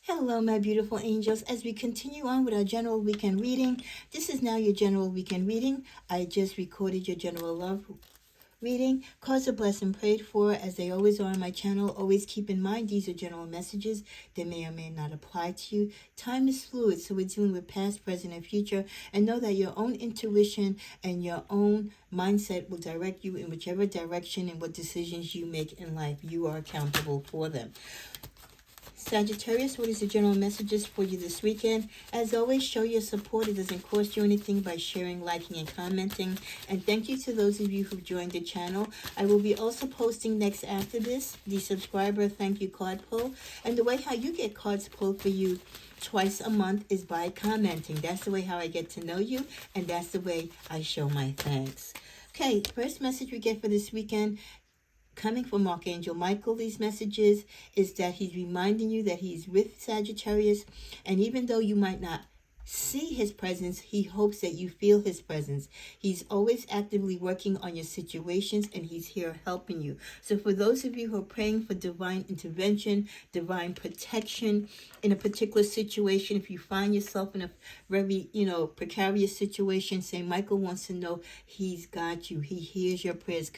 Hello, my beautiful angels. As we continue on with our general weekend reading, this is now your general weekend reading. I just recorded your general love reading. Cards are blessed and prayed for, as they always are on my channel. Always keep in mind these are general messages that may or may not apply to you. Time is fluid, so we're dealing with past, present, and future. And know that your own intuition and your own mindset will direct you in whichever direction and what decisions you make in life. You are accountable for them. Sagittarius, what is the general messages for you this weekend? As always, show your support. It doesn't cost you anything by sharing, liking, and commenting. And thank you to those of you who've joined the channel. I will be also posting next after this the subscriber thank you card pull. And the way how you get cards pulled for you twice a month is by commenting. That's the way how I get to know you, and that's the way I show my thanks. Okay, first message we get for this weekend, coming from Archangel Michael, these messages, is that he's reminding you that he's with Sagittarius. And even though you might not see his presence, he hopes that you feel his presence. He's always actively working on your situations, and he's here helping you. So for those of you who are praying for divine intervention, divine protection in a particular situation, if you find yourself in a very, precarious situation, say Michael wants to know he's got you. He hears your prayers.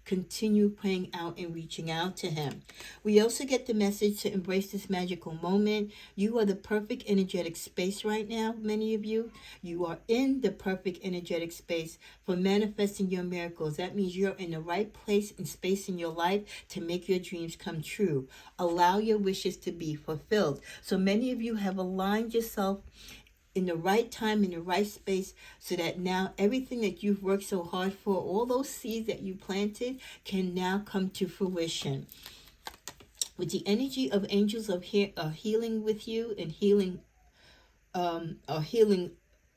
Continue praying out and reaching out to him. We also get the message to embrace this magical moment. You are the perfect energetic space right now. Many of you are in the perfect energetic space for manifesting your miracles. That means you're in the right place and space in your life to make your dreams come true. Allow your wishes to be fulfilled. So many of you have aligned yourself in the right time, in the right space, so that now everything that you've worked so hard for, all those seeds that you planted, can now come to fruition. With the energy of angels of healing with you and healing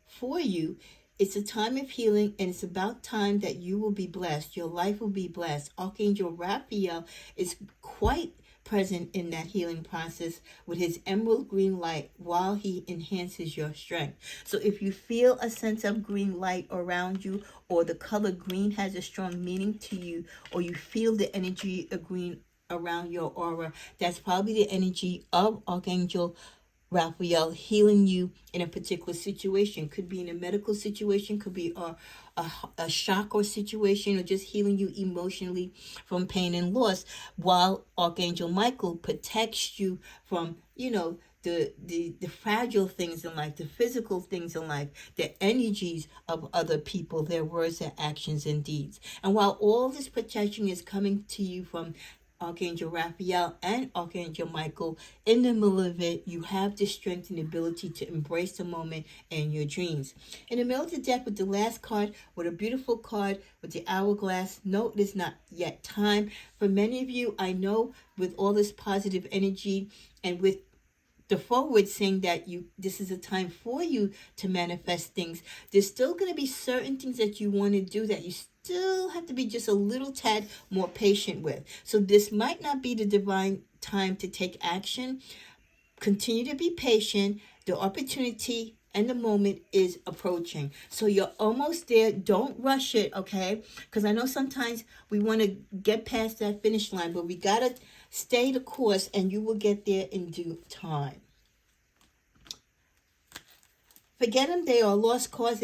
for you, it's a time of healing, and it's about time that you will be blessed. Your life will be blessed. Archangel Raphael is quite present in that healing process with his emerald green light while he enhances your strength. So if you feel a sense of green light around you, or the color green has a strong meaning to you, or you feel the energy of green around your aura, that's probably the energy of Archangel Raphael healing you in a particular situation. Could be in a medical situation, could be a shock or situation, or just healing you emotionally from pain and loss, while Archangel Michael protects you from, the fragile things in life, the physical things in life, the energies of other people, their words, their actions, and deeds. And while all this protection is coming to you from Archangel Raphael and Archangel Michael, in the middle of it, you have the strength and ability to embrace the moment and your dreams. In the middle of the deck, with the last card, with a beautiful card with the hourglass, no, it is not yet time. For many of you, I know, with all this positive energy and with the forward saying that this is a time for you to manifest things, there's still going to be certain things that you want to do that you still have to be just a little tad more patient with. So this might not be the divine time to take action. Continue to be patient. The opportunity and the moment is approaching. So you're almost there. Don't rush it, okay? Because I know sometimes we want to get past that finish line, but we got to stay the course, and you will get there in due time. Forget them. They are a lost cause.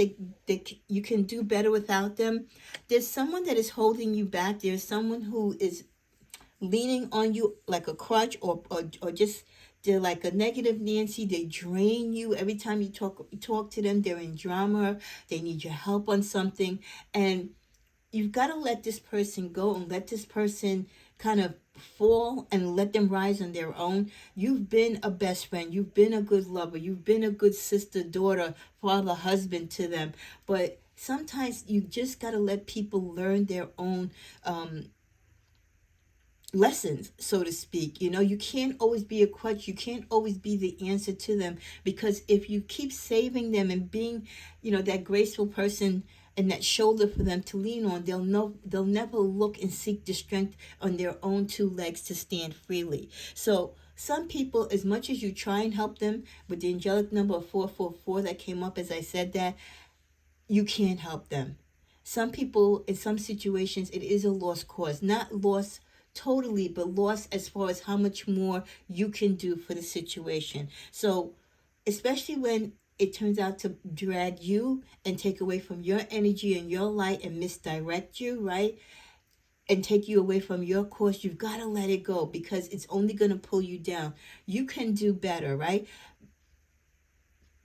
You can do better without them. There's someone that is holding you back. There's someone who is leaning on you like a crutch, or just, they're like a negative Nancy. They drain you every time you talk to them. They're in drama. They need your help on something. And you've got to let this person go and let this person kind of fall and let them rise on their own. You've been a best friend. You've been a good lover. You've been a good sister, daughter, father, husband to them. But sometimes you just got to let people learn their own lessons, so to speak. You can't always be a crutch. You can't always be the answer to them, because if you keep saving them and being, that graceful person and that shoulder for them to lean on, they'll never look and seek the strength on their own two legs to stand freely. So some people, as much as you try and help them with the angelic number of 444 that came up as I said that, you can't help them. Some people, in some situations, it is a lost cause. Not lost totally, but lost as far as how much more you can do for the situation. So, especially when it turns out to drag you and take away from your energy and your light and misdirect you, right? And take you away from your course, you've got to let it go because it's only going to pull you down. You can do better, right?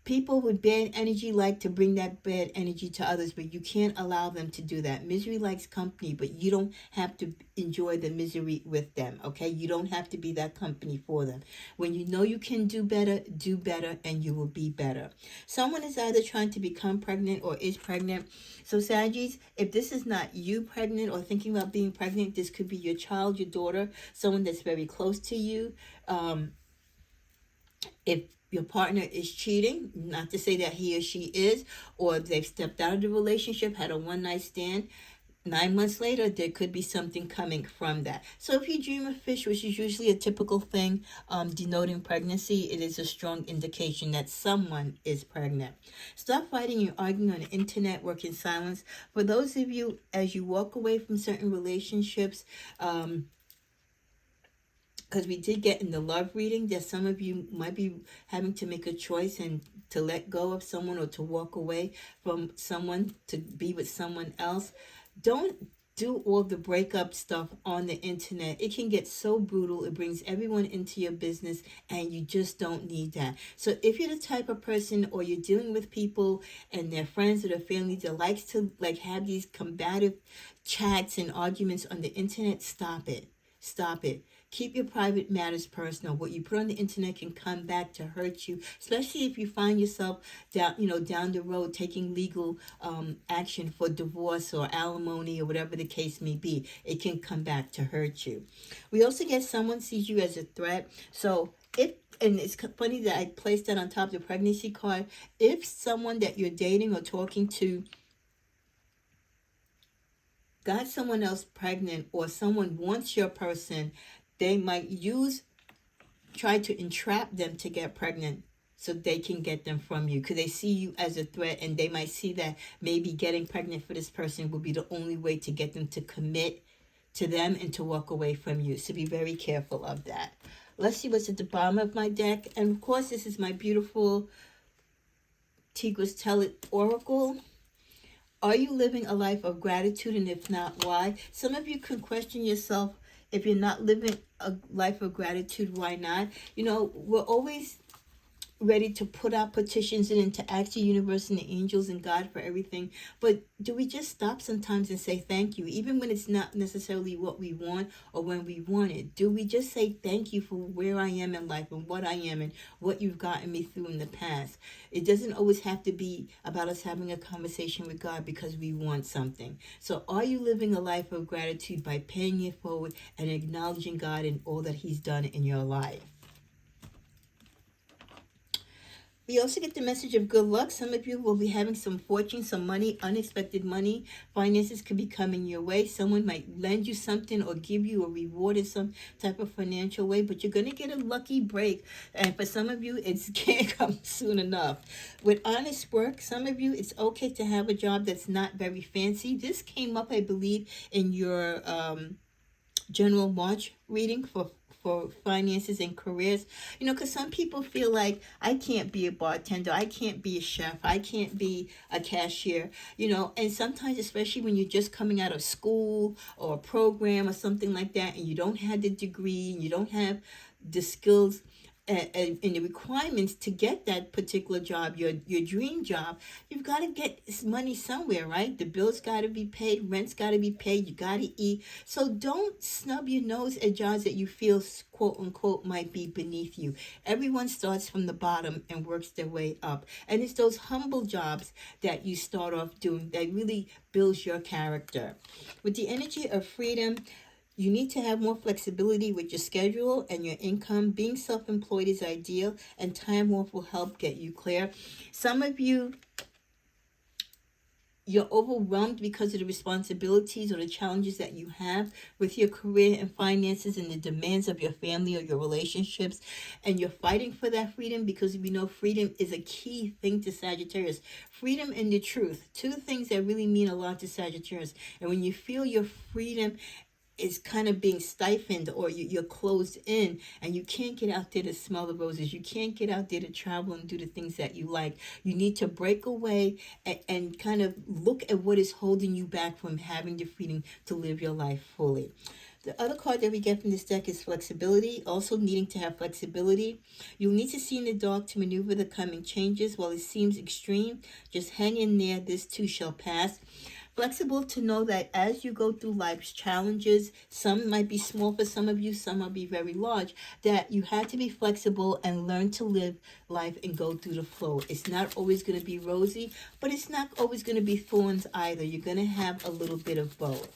People with bad energy like to bring that bad energy to others, but you can't allow them to do that. Misery likes company, but you don't have to enjoy the misery with them, okay? You don't have to be that company for them. When you know you can do better, and you will be better. Someone is either trying to become pregnant or is pregnant. So, Saggies, if this is not you pregnant or thinking about being pregnant, this could be your child, your daughter, someone that's very close to you. If your partner is cheating, not to say that he or she is, or they've stepped out of the relationship, had a one night stand, 9 months later, there could be something coming from that. So if you dream of fish, which is usually a typical thing denoting pregnancy, it is a strong indication that someone is pregnant. Stop fighting and arguing on the internet, work in silence. For those of you, as you walk away from certain relationships, because we did get in the love reading that some of you might be having to make a choice and to let go of someone or to walk away from someone to be with someone else. Don't do all the breakup stuff on the internet. It can get so brutal. It brings everyone into your business and you just don't need that. So if you're the type of person or you're dealing with people and their friends or their family that likes to like have these combative chats and arguments on the internet, stop it. Stop it. Keep your private matters personal. What you put on the internet can come back to hurt you, especially if you find yourself down the road taking legal action for divorce or alimony or whatever the case may be. It can come back to hurt you. We also get someone sees you as a threat. So and it's funny that I placed that on top of the pregnancy card. If someone that you're dating or talking to got someone else pregnant or someone wants your person, they might try to entrap them to get pregnant so they can get them from you because they see you as a threat and they might see that maybe getting pregnant for this person will be the only way to get them to commit to them and to walk away from you. So be very careful of that. Let's see what's at the bottom of my deck. And of course, this is my beautiful Tigris Telet Oracle. Are you living a life of gratitude? And if not, why? Some of you can question yourself. If you're not living a life of gratitude, why not? We're always ready to put our petitions in and to ask the universe and the angels and God for everything. But do we just stop sometimes and say thank you, even when it's not necessarily what we want or when we want it? Do we just say thank you for where I am in life and what I am and what you've gotten me through in the past? It doesn't always have to be about us having a conversation with God because we want something. So are you living a life of gratitude by paying it forward and acknowledging God and all that He's done in your life? We also get the message of good luck. Some of you will be having some fortune, some money, unexpected money. Finances could be coming your way. Someone might lend you something or give you a reward in some type of financial way, but you're going to get a lucky break. And for some of you, it can't come soon enough. With honest work, some of you, it's okay to have a job that's not very fancy. This came up, I believe, in your general March reading for finances and careers, because some people feel like I can't be a bartender, I can't be a chef, I can't be a cashier, and sometimes, especially when you're just coming out of school or a program or something like that, and you don't have the degree and you don't have the skills and the requirements to get that particular job, your dream job, you've got to get money somewhere, right? The bills got to be paid, rent's got to be paid, you got to eat. So don't snub your nose at jobs that you feel, quote unquote, might be beneath you. Everyone starts from the bottom and works their way up. And it's those humble jobs that you start off doing that really builds your character. With the energy of freedom, you need to have more flexibility with your schedule and your income. Being self-employed is ideal, and time off will help get you clear. Some of you, you're overwhelmed because of the responsibilities or the challenges that you have with your career and finances and the demands of your family or your relationships. And you're fighting for that freedom because we know freedom is a key thing to Sagittarius. Freedom and the truth, two things that really mean a lot to Sagittarius. And when you feel your freedom is kind of being stifled, or you're closed in and you can't get out there to smell the roses. You can't get out there to travel and do the things that you like. You need to break away and kind of look at what is holding you back from having the freedom to live your life fully. The other card that we get from this deck is flexibility, also needing to have flexibility. You'll need to see in the dark to maneuver the coming changes. While it seems extreme, just hang in there. This too shall pass. Flexible to know that as you go through life's challenges, some might be small for some of you, some might be very large, that you have to be flexible and learn to live life and go through the flow. It's not always going to be rosy, but it's not always going to be thorns either. You're going to have a little bit of both.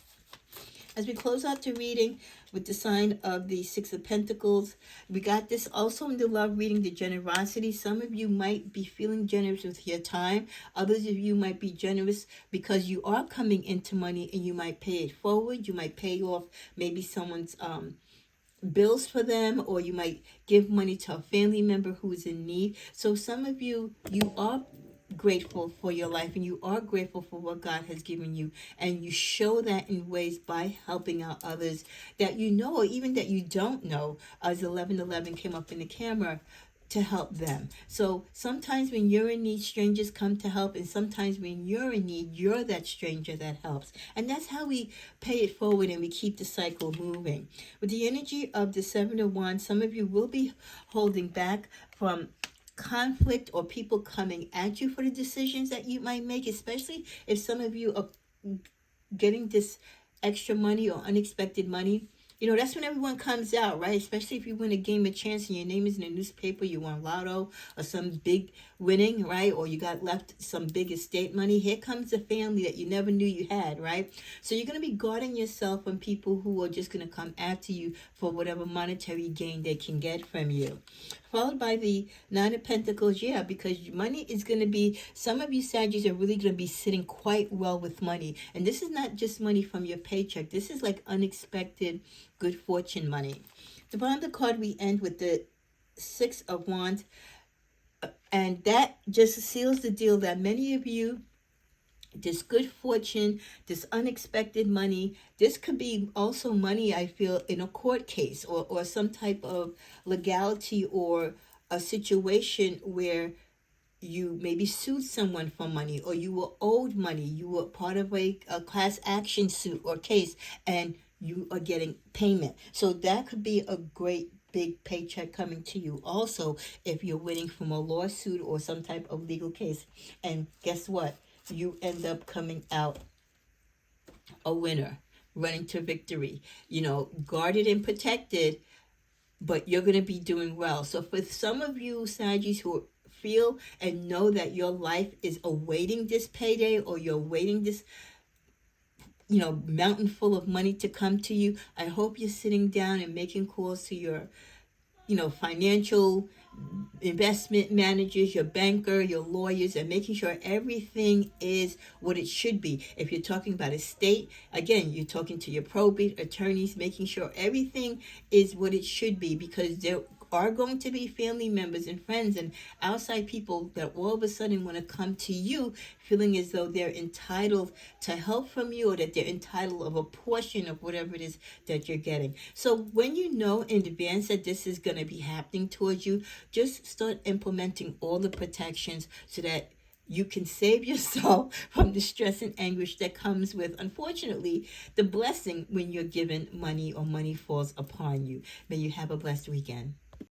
As we close out the reading with the sign of the Six of Pentacles, we got this also in the love reading, the generosity. Some of you might be feeling generous with your time. Others of you might be generous because you are coming into money and you might pay it forward. You might pay off maybe someone's bills for them, or you might give money to a family member who is in need. So some of you, you are grateful for your life and you are grateful for what God has given you, and you show that in ways by helping out others that you know or even that you don't know, as 1111 came up in the camera, to help them. So sometimes when you're in need, strangers come to help, and sometimes when you're in need, you're that stranger that helps. And that's how we pay it forward and we keep the cycle moving. With the energy of the Seven of Wands, some of you will be holding back from conflict or people coming at you for the decisions that you might make, especially if some of you are getting this extra money or unexpected money. You know, that's when everyone comes out, right? Especially if you win a game of chance and your name is in the newspaper, you won lotto or some big winning, right? Or you got left some big estate money. Here comes a family that you never knew you had, right? So you're going to be guarding yourself from people who are just going to come after you for whatever monetary gain they can get from you. Followed by the Nine of Pentacles, yeah, because money is going to be, some of you Saggies are really going to be sitting quite well with money. And this is not just money from your paycheck. This is like unexpected good fortune money. The bottom of the card, we end with the Six of Wands. And that just seals the deal that many of you, this good fortune, this unexpected money, this could be also money, I feel, in a court case or some type of legality or a situation where you maybe sued someone for money, or you were owed money, you were part of a class action suit or case, and you are getting payment. So that could be a great big paycheck coming to you also if you're winning from a lawsuit or some type of legal case. And guess what? You end up coming out a winner, running to victory, you know, guarded and protected, but you're going to be doing well. So for some of you Saggies who feel and know that your life is awaiting this payday, or you're waiting this, you know, mountain full of money to come to you, I hope you're sitting down and making calls to your, you know, financial investment managers, your banker, your lawyers, and making sure everything is what it should be. If you're talking about estate, again, you're talking to your probate attorneys, making sure everything is what it should be, because there are going to be family members and friends and outside people that all of a sudden want to come to you feeling as though they're entitled to help from you, or that they're entitled of a portion of whatever it is that you're getting. So when you know in advance that this is going to be happening towards you, just start implementing all the protections so that you can save yourself from the stress and anguish that comes with, unfortunately, the blessing when you're given money or money falls upon you. May you have a blessed weekend.